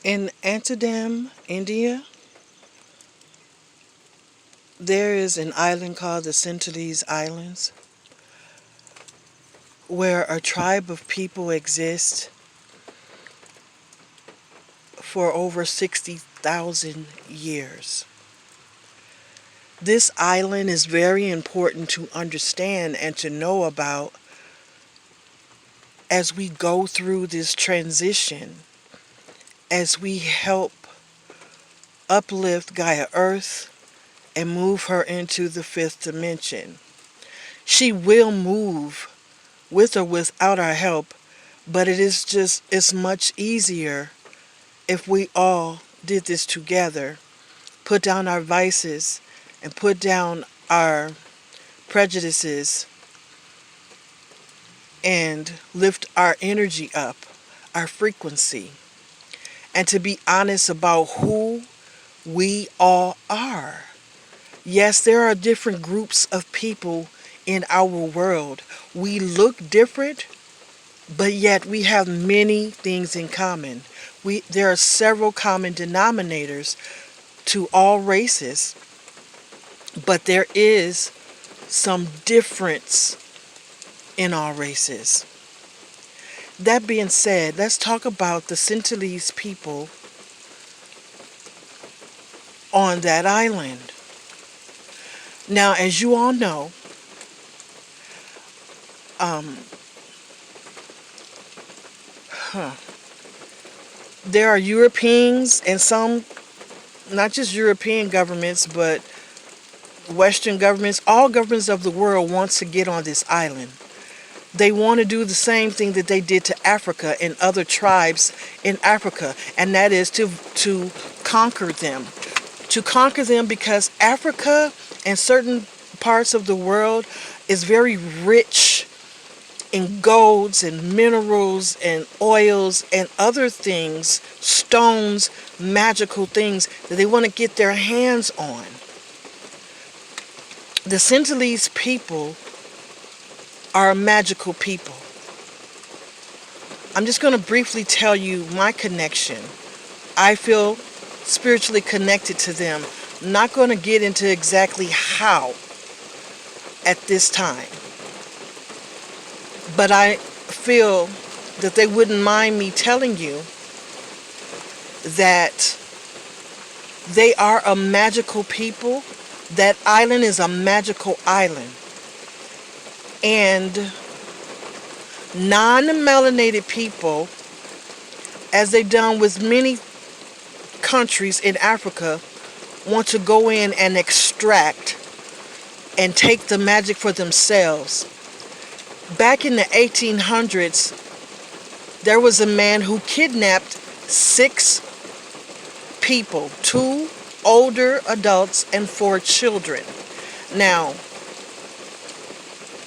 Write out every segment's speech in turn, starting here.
In Antietam, India, there is an island called the Sentinelese Islands where a tribe of people exists for over 60,000 years. This island is very important to understand and to know about as we go through this transition, as we help uplift Gaia Earth and move her into the fifth dimension. She will move with or without our help, but it's much easier if we all did this together, put down our vices and put down our prejudices and lift our energy up, our frequency, and to be honest about who we all are. Yes, there are different groups of people in our world. We look different, but yet we have many things in common. There are several common denominators to all races, but there is some difference in all races. That being said, let's talk about the sentinelese people on that island. Now, as you all know, there are Europeans and some, not just European governments, but Western governments, all governments of the world wants to get on this island. They want to do the same thing that they did to Africa and other tribes in Africa, and that is to conquer them. To conquer them because Africa and certain parts of the world is very rich in golds and minerals and oils and other things, stones, magical things that they want to get their hands on. The sentinelese people are a magical people. I'm just going to briefly tell you my connection. I feel spiritually connected to them. I'm not going to get into exactly how at this time. But I feel that they wouldn't mind me telling you that they are a magical people. That island is a magical island. And non-melanated people, as they've done with many countries in Africa, want to go in and extract and take the magic for themselves. Back in the 1800s, there was a man who kidnapped 6 people, 2 older adults and 4 children. Now,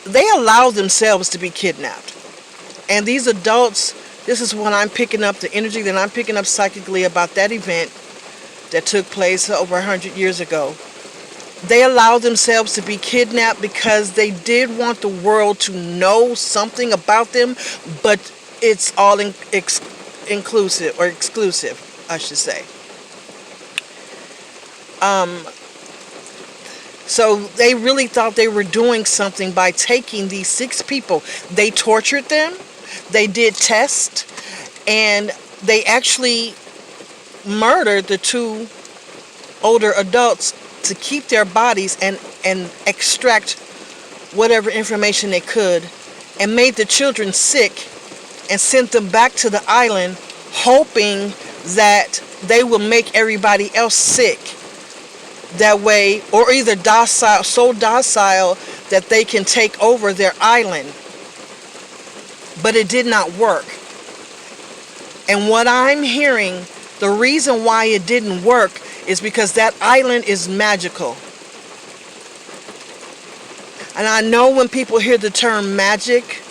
they allow themselves to be kidnapped. And these adults, this is when I'm picking up the energy that I'm picking up psychically about that event that took place over 100 years ago. They allowed themselves to be kidnapped because they did want the world to know something about them, but it's all inclusive or exclusive, I should say. So they really thought they were doing something by taking these 6 people. They tortured them, they did tests, and they actually murdered the 2 older adults to keep their bodies and extract whatever information they could, and made the children sick and sent them back to the island, hoping that they will make everybody else sick that way, or either docile, so docile that they can take over their island. But it did not work. And what I'm hearing, the reason why it didn't work is because that island is magical. And I know when people hear the term magic,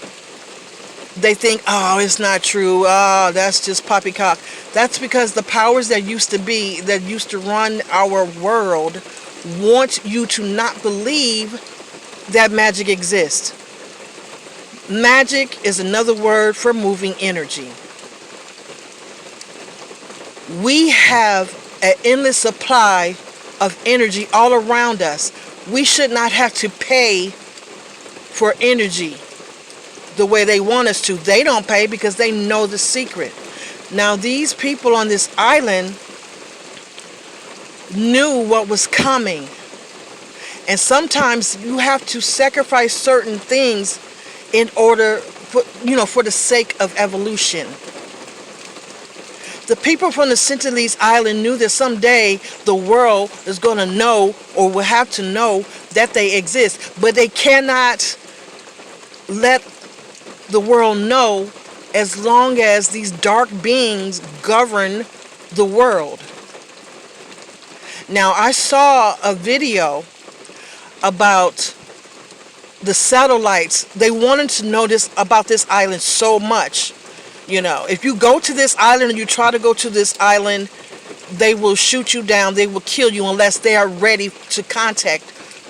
they think, oh, it's not true. Oh, that's just poppycock. That's because the powers that used to run our world want you to not believe that magic exists. Magic is another word for moving energy. We have an endless supply of energy all around us. We should not have to pay for energy the way they want us to. They don't pay because they know the secret. Now, these people on this island knew what was coming. And sometimes you have to sacrifice certain things in order for the sake of evolution. The people from the Sentinelese Island knew that someday the world is going to know, or will have to know, that they exist. But they cannot let the world know as long as these dark beings govern the world. Now, I saw a video about the satellites. They wanted to know about this island so much. If you go to this island and you try to go to this island, they will shoot you down. They will kill you unless they are ready to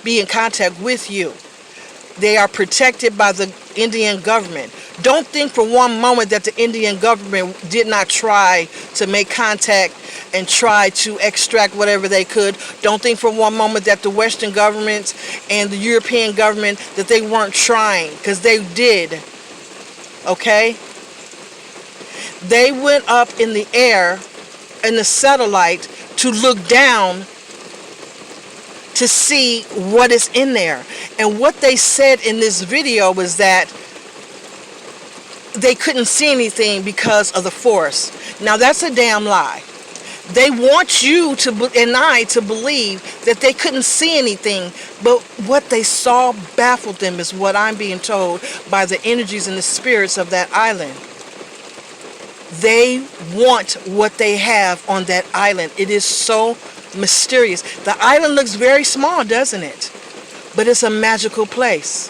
be in contact with you. They are protected by the Indian government. Don't think for one moment that the Indian government did not try to make contact and try to extract whatever they could. Don't think for one moment that the Western governments and the European government, that they weren't trying, because they did. Okay? They went up in the air in the satellite to look down to see what is in there. And what they said in this video was that they couldn't see anything because of the force. Now, that's a damn lie. They want you and I to believe that they couldn't see anything, but what they saw baffled them, is what I'm being told by the energies and the spirits of that island. They want what they have on that island. It is so mysterious. The island looks very small, doesn't it? But it's a magical place.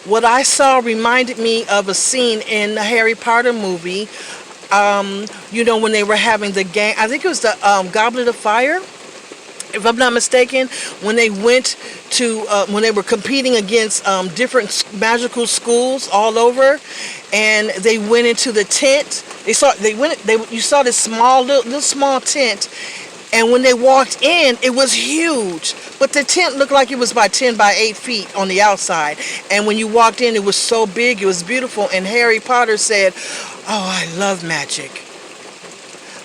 What I saw reminded me of a scene in the Harry Potter movie. When they were having the game, I think it was the Goblet of Fire, if I'm not mistaken, when they went to, when they were competing against different magical schools all over, and they went into the tent. You saw this little small tent, and when they walked in, it was huge. But the tent looked like it was by 10 by 8 feet on the outside. And when you walked in, it was so big, it was beautiful. And Harry Potter said, "Oh, I love magic."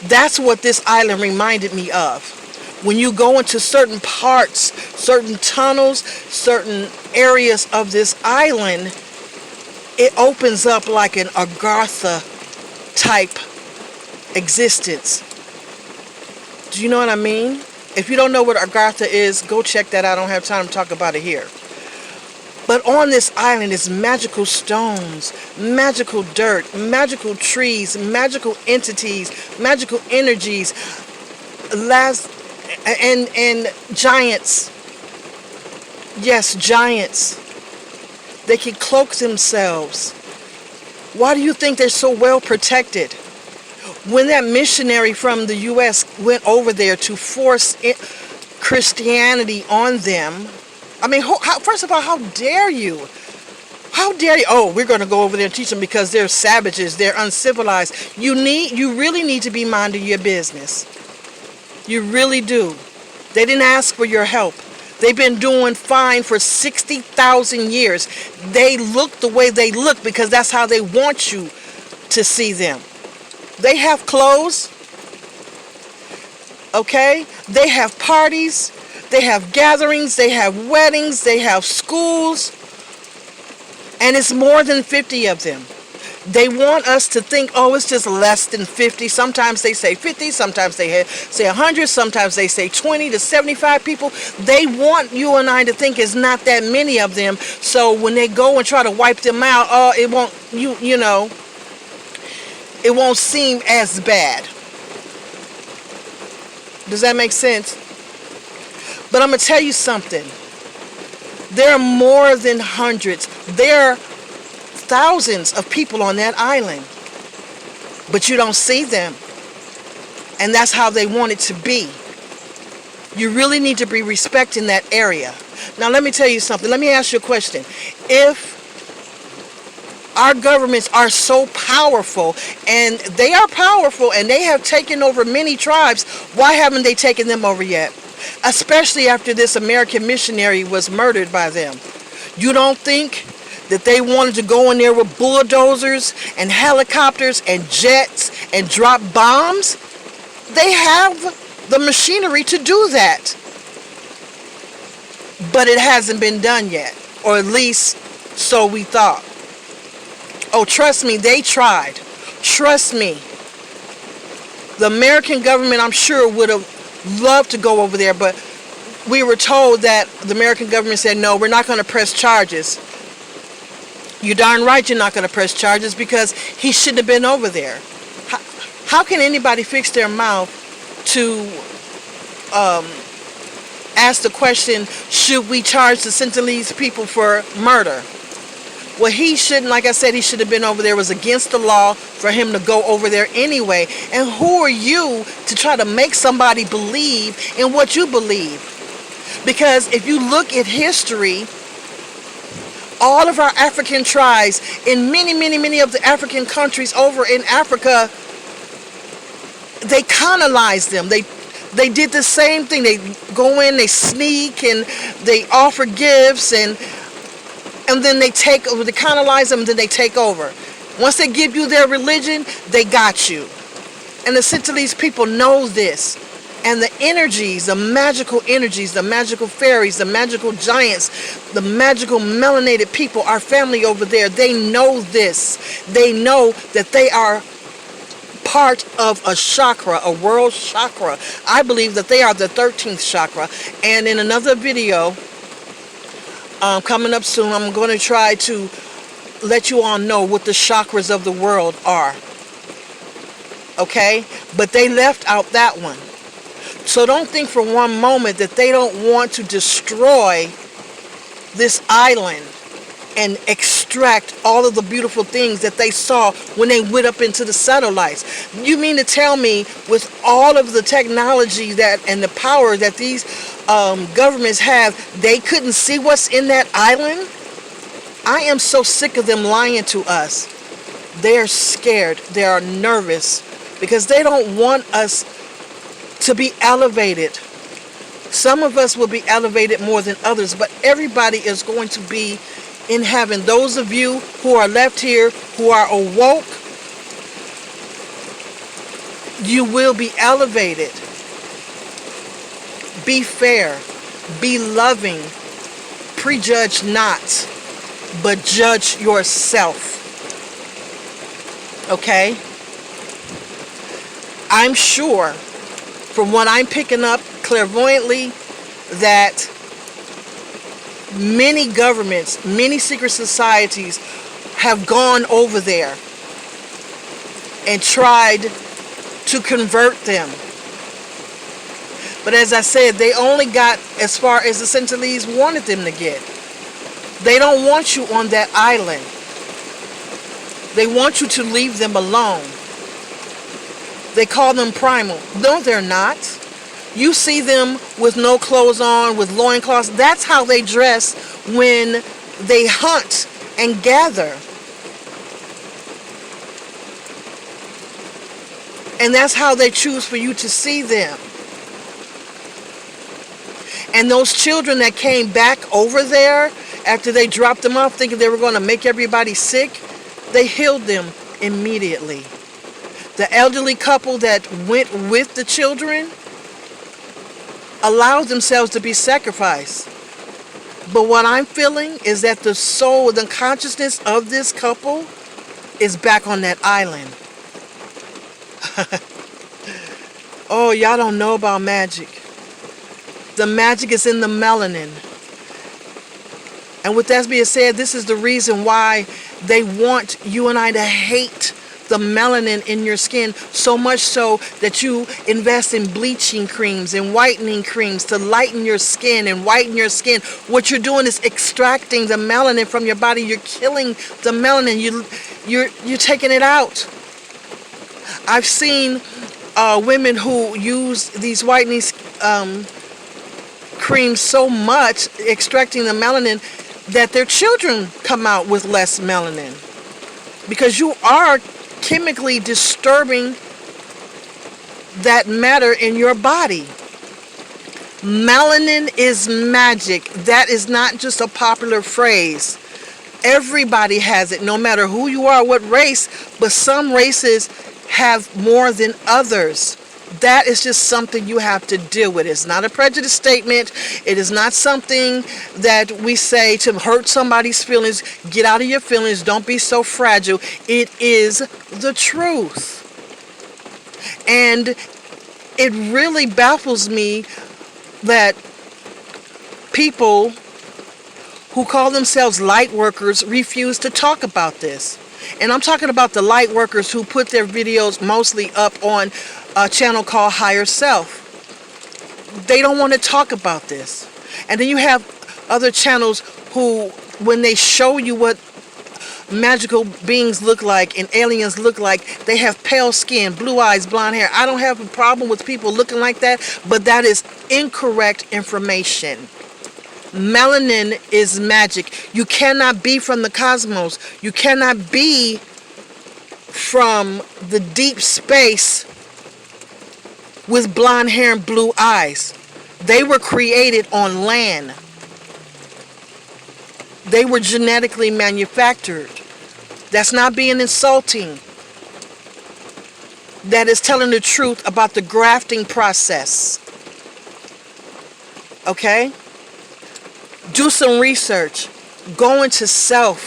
That's what this island reminded me of. When you go into certain parts, certain tunnels, certain areas of this island, it opens up like an Agartha type existence. Do you know what I mean? If you don't know what Agartha is, go check that out. I don't have time to talk about it here. But on this island is magical stones, magical dirt, magical trees, magical entities, magical energies, and giants. Yes, giants. They can cloak themselves. Why do you think they're so well protected? When that missionary from the U.S. went over there to force Christianity on them, I mean, first of all, how dare you? How dare you? Oh, we're going to go over there and teach them because they're savages, they're uncivilized. You really need to be minding your business. You really do. They didn't ask for your help. They've been doing fine for 60,000 years. They look the way they look because that's how they want you to see them. They have clothes, okay? They have parties, they have gatherings, they have weddings, they have schools, and it's more than 50 of them. They want us to think, oh, it's just less than 50. Sometimes they say 50, sometimes they say 100, sometimes they say 20 to 75 people. They want you and I to think it's not that many of them. So when they go and try to wipe them out, oh, it won't, it won't seem as bad. Does that make sense? But I'm going to tell you something. There are more than hundreds. There are thousands of people on that island. But you don't see them. And that's how they want it to be. You really need to be respecting that area. Now let me tell you something. Let me ask you a question. If Our governments are so powerful, and they are powerful, and they have taken over many tribes. Why haven't they taken them over yet? Especially after this American missionary was murdered by them. You don't think that they wanted to go in there with bulldozers and helicopters and jets and drop bombs? They have the machinery to do that. But it hasn't been done yet, or at least so we thought. Oh, trust me, they tried. Trust me. The American government, I'm sure, would have loved to go over there, but we were told that the American government said, no, we're not going to press charges. You're darn right you're not going to press charges, because he shouldn't have been over there. How can anybody fix their mouth to ask the question, should we charge the sentinelese people for murder? Well, he shouldn't, like I said, he should have been over there. It was against the law for him to go over there anyway. And who are you to try to make somebody believe in what you believe? Because if you look at history, all of our African tribes in many of the African countries over in Africa, they colonized them. They did the same thing. They go in, they sneak, and they offer gifts, and then they take over, they colonize them, and then they take over. Once they give you their religion, they got you. And the sentinelese people know this. And the energies, the magical energies, the magical fairies, the magical giants, the magical melanated people, our family over there, they know this. They know that they are part of a chakra, a world chakra. I believe that they are the 13th chakra. And in another video coming up soon, I'm going to try to let you all know what the chakras of the world are. Okay? But they left out that one. So don't think for one moment that they don't want to destroy this island and extract all of the beautiful things that they saw when they went up into the satellites. You mean to tell me, with all of the technology that and the power that these governments have, they couldn't see what's in that island? I am so sick of them lying to us. They're scared. They are nervous because they don't want us to be elevated. Some of us will be elevated more than others, but everybody is going to be in heaven. Those of you who are left here, who are awoke, you will be elevated. Be fair, be loving, prejudge not, but judge yourself. Okay? I'm sure, from what I'm picking up clairvoyantly, that many governments, many secret societies have gone over there and tried to convert them. But as I said, they only got as far as the sentinelese wanted them to get. They don't want you on that island. They want you to leave them alone. They call them primal. No, they're not. You see them with no clothes on, with loincloths. That's how they dress when they hunt and gather. And that's how they choose for you to see them. And those children that came back over there after they dropped them off thinking they were going to make everybody sick, they healed them immediately. The elderly couple that went with the children allowed themselves to be sacrificed. But what I'm feeling is that the soul, the consciousness of this couple is back on that island. Oh, y'all don't know about magic. The magic is in the melanin. And with that being said, this is the reason why they want you and I to hate the melanin in your skin, so much so that you invest in bleaching creams and whitening creams to lighten your skin and whiten your skin. What you're doing is extracting the melanin from your body. You're killing the melanin. You're taking it out. I've seen women who use these whitening creams so much, extracting the melanin, that their children come out with less melanin. because you are chemically disturbing that matter in your body. Melanin is magic. That is not just a popular phrase. Everybody has it, no matter who you are, what race, but some races have more than others. That is just something you have to deal with. It's not a prejudice statement. It is not something that we say to hurt somebody's feelings. Get out of your feelings. Don't be so fragile. It is the truth. And it really baffles me that people who call themselves light workers refuse to talk about this. And I'm talking about the light workers who put their videos mostly up on a channel called Higher Self. They don't want to talk about this. And then you have other channels who, when they show you what magical beings look like and aliens look like, they have pale skin, blue eyes, blonde hair. I don't have a problem with people looking like that, but that is incorrect information. Melanin is magic. You cannot be from the cosmos. You cannot be from the deep space with blonde hair and blue eyes. They were created on land. They were genetically manufactured. That's not being insulting. That is telling the truth about the grafting process. Okay? Do some research. Go into self.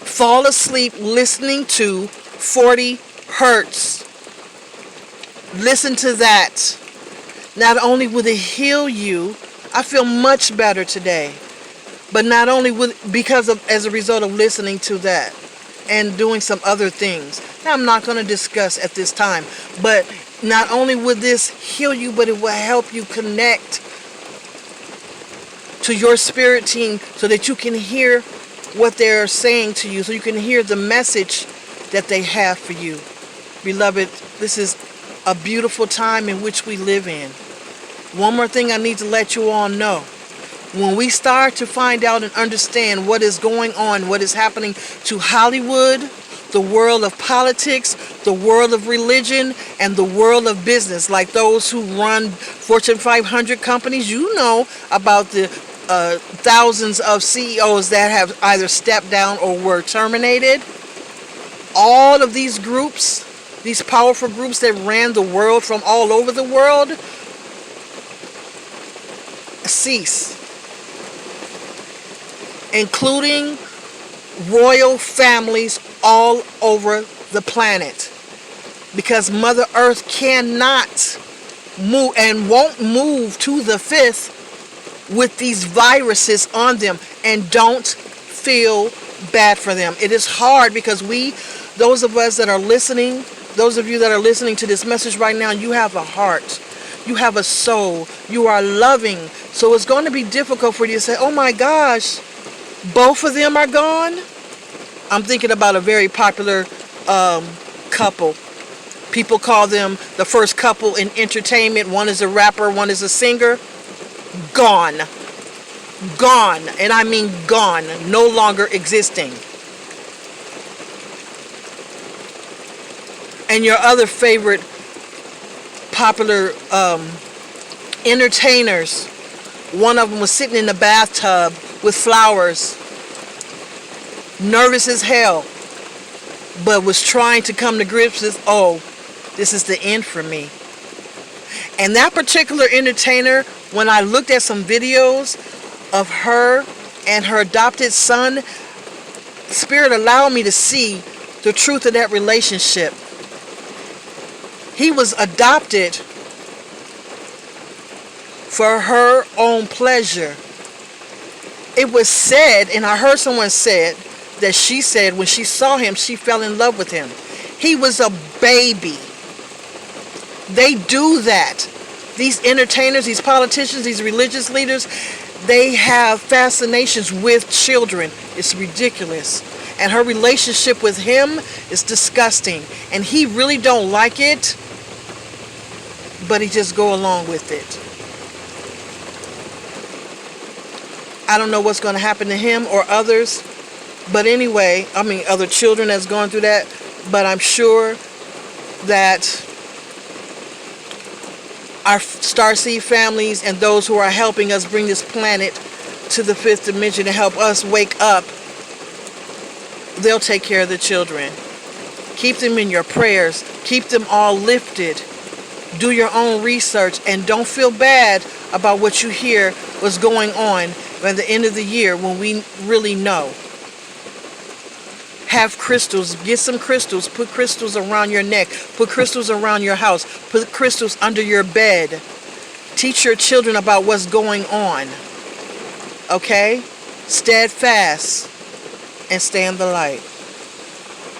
Fall asleep listening to 40 hertz. Listen to that. Not only will it heal you, I feel much better today. But not only as a result of listening to that and doing some other things that I'm not going to discuss at this time. But not only will this heal you, but it will help you connect to your spirit team so that you can hear what they're saying to you, so you can hear the message that they have for you. Beloved, this is a beautiful time in which we live in. One more thing I need to let you all know. When we start to find out and understand what is going on, what is happening to Hollywood, the world of politics, the world of religion, and the world of business, like those who run Fortune 500 companies, you know about the thousands of CEOs that have either stepped down or were terminated. All of these groups, these powerful groups that ran the world from all over the world, cease. Including royal families all over the planet. Because Mother Earth cannot move and won't move to the fifth with these viruses on them. And don't feel bad for them. It is hard because those of us that are listening, those of you that are listening to this message right now, you have a heart. You have a soul. You are loving. So it's going to be difficult for you to say, oh my gosh, both of them are gone. I'm thinking about a very popular couple. People call them the first couple in entertainment. One is a rapper, one is a singer. Gone. Gone. And I mean gone. No longer existing. And your other favorite popular entertainers, one of them was sitting in the bathtub with flowers, nervous as hell, but was trying to come to grips with, oh, this is the end for me. And that particular entertainer, when I looked at some videos of her and her adopted son, Spirit allowed me to see the truth of that relationship. He was adopted for her own pleasure. It was said, and I heard someone said, that she said when she saw him, she fell in love with him. He was a baby. They do that. These entertainers, these politicians, these religious leaders, they have fascinations with children. It's ridiculous. And her relationship with him is disgusting. And he really don't like it, but he just go along with it. I don't know what's going to happen to him or others, But anyway, I mean, other children that's going through that. But I'm sure that our starseed families and those who are helping us bring this planet to the fifth dimension to help us wake up, they'll take care of the children. Keep them in your prayers. Keep them all lifted. Do your own research and don't feel bad about what you hear was going on at the end of the year when we really know. Have crystals. Get some crystals. Put crystals around your neck. Put crystals around your house. Put crystals under your bed. Teach your children about what's going on. Okay? Steadfast and stay in the light.